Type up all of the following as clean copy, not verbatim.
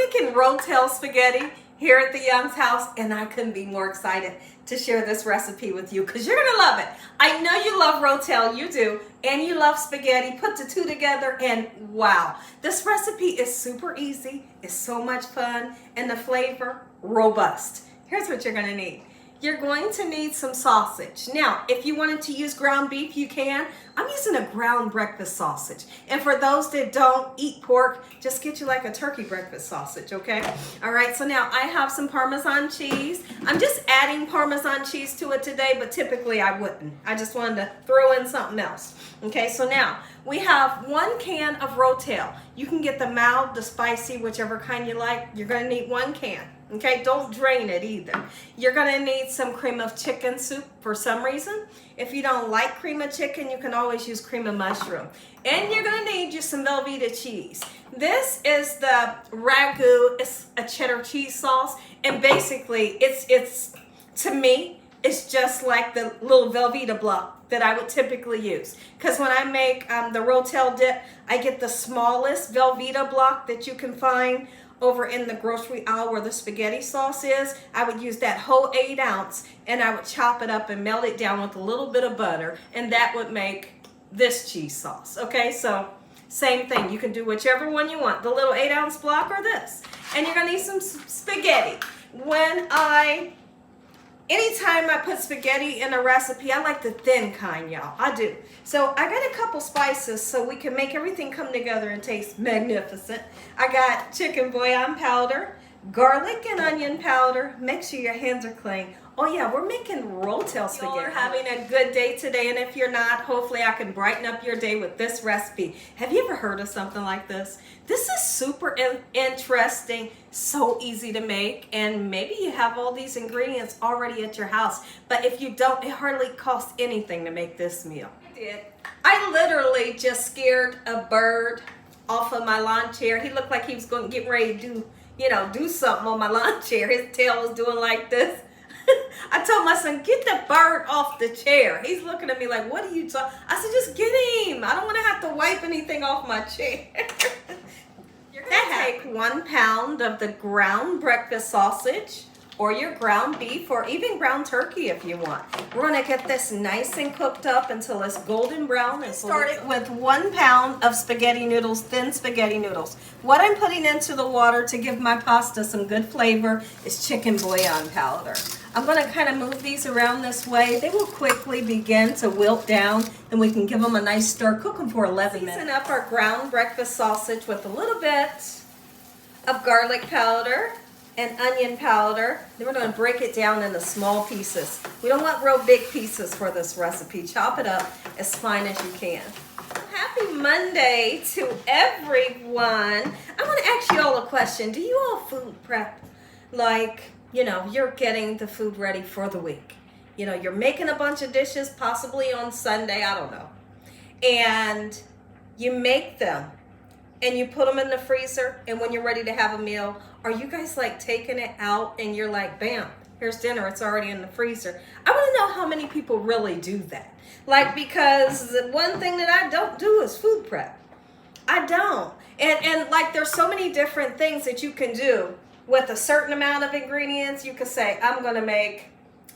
making Rotel spaghetti here at the Young's house, and I couldn't be more excited to share this recipe with you because you're gonna love it. I know you love Rotel, you do, and you love spaghetti. Put the two together and wow. This recipe is super easy, it's so much fun, and the flavor, robust. Here's what you're gonna need. You're going to need some sausage. Now, if you wanted to use ground beef, you can. I'm using a ground breakfast sausage. And for those that don't eat pork, just get you like a turkey breakfast sausage, okay? All right, so now I have some Parmesan cheese. I'm just adding Parmesan cheese to it today, but typically I wouldn't. I just wanted to throw in something else. Okay, so now we have 1 can of Rotel. You can get the mild, the spicy, whichever kind you like. You're gonna need 1 can. Okay, don't drain it either. You're gonna need some cream of chicken soup for some reason. If you don't like cream of chicken, you can always use cream of mushroom. And you're gonna need just some Velveeta cheese. This is the ragu, it's a cheddar cheese sauce. And basically, it's to me, it's just like the little Velveeta block that I would typically use. Because when I make the Rotel Dip, I get the smallest Velveeta block that you can find over in the grocery aisle where the spaghetti sauce is. I would use that whole 8 ounce and I would chop it up and melt it down with a little bit of butter, and that would make this cheese sauce. Okay, so same thing. You can do whichever one you want, the little 8 ounce block or this. And you're gonna need some spaghetti. Anytime I put spaghetti in a recipe, I like the thin kind, y'all. I do. So I got a couple spices so we can make everything come together and taste magnificent. I got chicken bouillon powder, garlic and onion powder. Make sure your hands are clean. Oh yeah, we're making Rotel spaghetti. Y'all are having a good day today, and if you're not, hopefully I can brighten up your day with this recipe. Have you ever heard of something like this? This is super interesting, so easy to make, and maybe you have all these ingredients already at your house, but if you don't, it hardly costs anything to make this meal. I literally just scared a bird off of my lawn chair. He looked like he was going to get ready to do something on my lawn chair. His tail was doing like this. I told my son, get the bird off the chair. He's looking at me like, what are you talking? I said, just get him. I don't want to have to wipe anything off my chair. You're going to take 1 pound of the ground breakfast sausage, or your ground beef, or even ground turkey if you want. We're gonna get this nice and cooked up until it's golden brown. And start it with 1 pound of spaghetti noodles, thin spaghetti noodles. What I'm putting into the water to give my pasta some good flavor is chicken bouillon powder. I'm gonna kind of move these around this way. They will quickly begin to wilt down, and we can give them a nice stir. Cook them for 11 minutes. Season up our ground breakfast sausage with a little bit of garlic powder and onion powder. Then we're going to break it down into small pieces. We don't want real big pieces for this recipe. Chop it up as fine as you can. Happy Monday to everyone. I want to ask you all a question. Do you all food prep? Like, you're getting the food ready for the week. You're making a bunch of dishes, possibly on Sunday, I don't know. And you make them and you put them in the freezer, and when you're ready to have a meal, are you guys like taking it out and you're like, bam, here's dinner, it's already in the freezer? I want to know how many people really do that. Like, because the one thing that I don't do is food prep. I don't. And like, there's so many different things that you can do with a certain amount of ingredients. You could say, I'm going to make,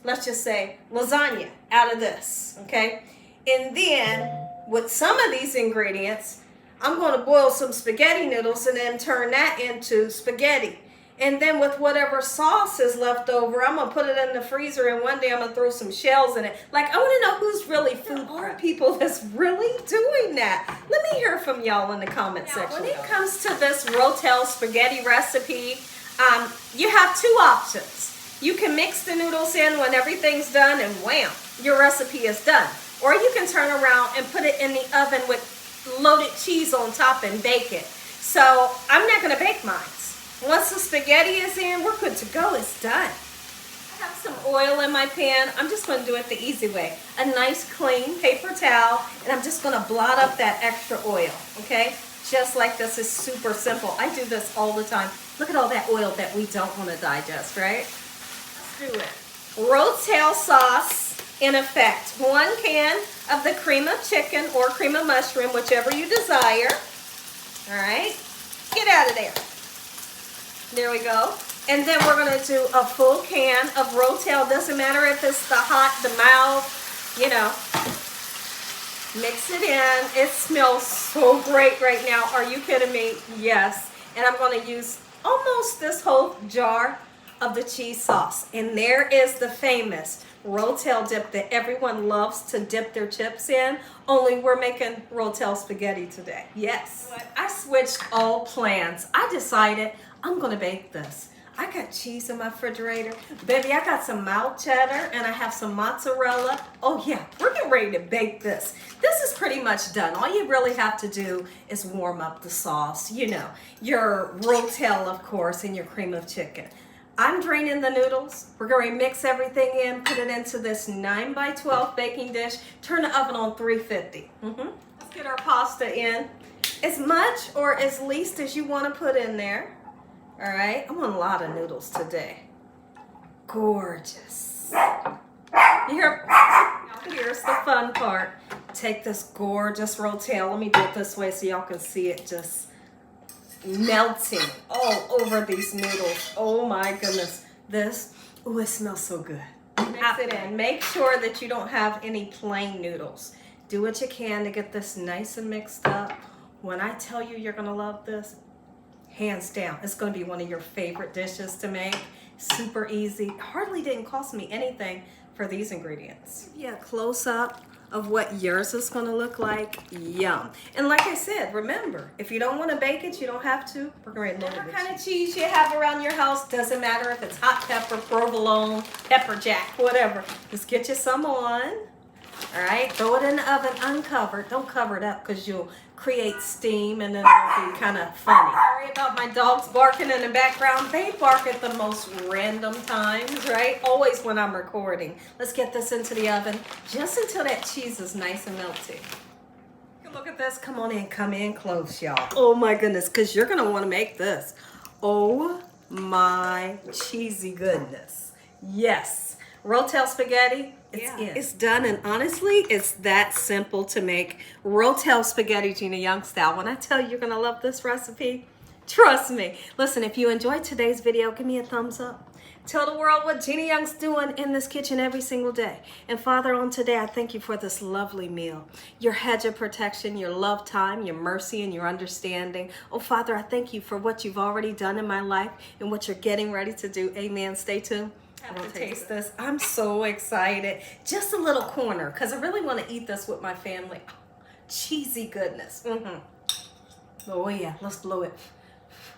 let's just say, lasagna out of this, okay? And then with some of these ingredients, I'm going to boil some spaghetti noodles and then turn that into spaghetti. And then with whatever sauce is left over, I'm going to put it in the freezer, and one day I'm going to throw some shells in it. Like, I want to know who's really food prep. People that's really doing that. Let me hear from y'all in the comment section. When it comes to this Rotel spaghetti recipe, you have 2 options. You can mix the noodles in when everything's done, and wham, your recipe is done. Or you can turn around and put it in the oven with loaded cheese on top and bake it. So I'm not going to bake mine. Once the spaghetti is in, we're good to go. It's done. I have some oil in my pan. I'm just going to do it the easy way. A nice clean paper towel, and I'm just going to blot up that extra oil, okay? Just like this. Is super simple. I do this all the time. Look at all that oil that we don't want to digest, right? Let's do it. Rotel sauce in effect. 1 can of the cream of chicken or cream of mushroom, whichever you desire. All right, get out of there. There we go. And then we're gonna do a full can of Rotel. Doesn't matter if it's the hot, the mild, you know. Mix it in. It smells so great right now. Are you kidding me? Yes. And I'm gonna use almost this whole jar of the cheese sauce. And there is the famous Rotel dip that everyone loves to dip their chips in, only we're making Rotel spaghetti today. Yes. I switched all plans. I decided I'm gonna bake this. I got cheese in my refrigerator. Baby, I got some mild cheddar and I have some mozzarella. Oh yeah, we're getting ready to bake this. This is pretty much done. All you really have to do is warm up the sauce. You know, your Rotel, of course, and your cream of chicken. I'm draining the noodles. We're going to mix everything in, put it into this 9 by 12 baking dish, turn the oven on 350. Let's get our pasta in. As much or as least as you want to put in there. All right, I want a lot of noodles today. Gorgeous. Here's the fun part. Take this gorgeous Rotel. Let me do it this way so y'all can see it just melting all over these noodles. Oh my goodness. This, oh, it smells so good. Mix it in. Make sure that you don't have any plain noodles. Do what you can to get this nice and mixed up. When I tell you you're gonna love this, hands down, it's gonna be one of your favorite dishes to make. Super easy. Hardly didn't cost me anything for these ingredients. Yeah, close up of what yours is going to look like. Yum. And like I said, remember, if you don't want to bake it, you don't have to. We're going to whatever kind of cheese you have around your house, doesn't matter if it's hot pepper, provolone, pepper jack, whatever. Just get you some on. All right, throw it in the oven uncovered. Don't cover it up because you'll create steam and then it'll be kind of funny. Sorry about my dogs barking in the background. They bark at the most random times, right? Always when I'm recording. Let's get this into the oven just until that cheese is nice and melty. Look at this. Come on in. Come in close, y'all. Oh my goodness, because you're going to want to make this. Oh my cheesy goodness. Yes. Rotel spaghetti. It's done, and honestly, it's that simple to make. Rotel spaghetti Gina Young style. When I tell you you're gonna love this recipe, trust me. Listen, if you enjoyed today's video, give me a thumbs up. Tell the world what Gina Young's doing in this kitchen every single day. And Father, on today, I thank you for this lovely meal. Your hedge of protection, your love time, your mercy, and your understanding. Oh, Father, I thank you for what you've already done in my life and what you're getting ready to do. Amen. Stay tuned. I have to taste this. I'm so excited. Just a little corner because I really want to eat this with my family. Oh, cheesy goodness. Oh yeah, let's blow it.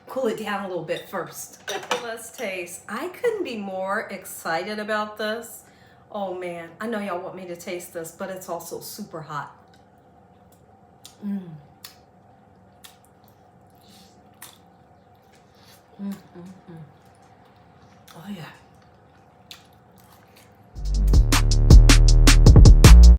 Cool it down a little bit first. Let's taste. I couldn't be more excited about this. Oh man, I know y'all want me to taste this, but it's also super hot. Oh yeah.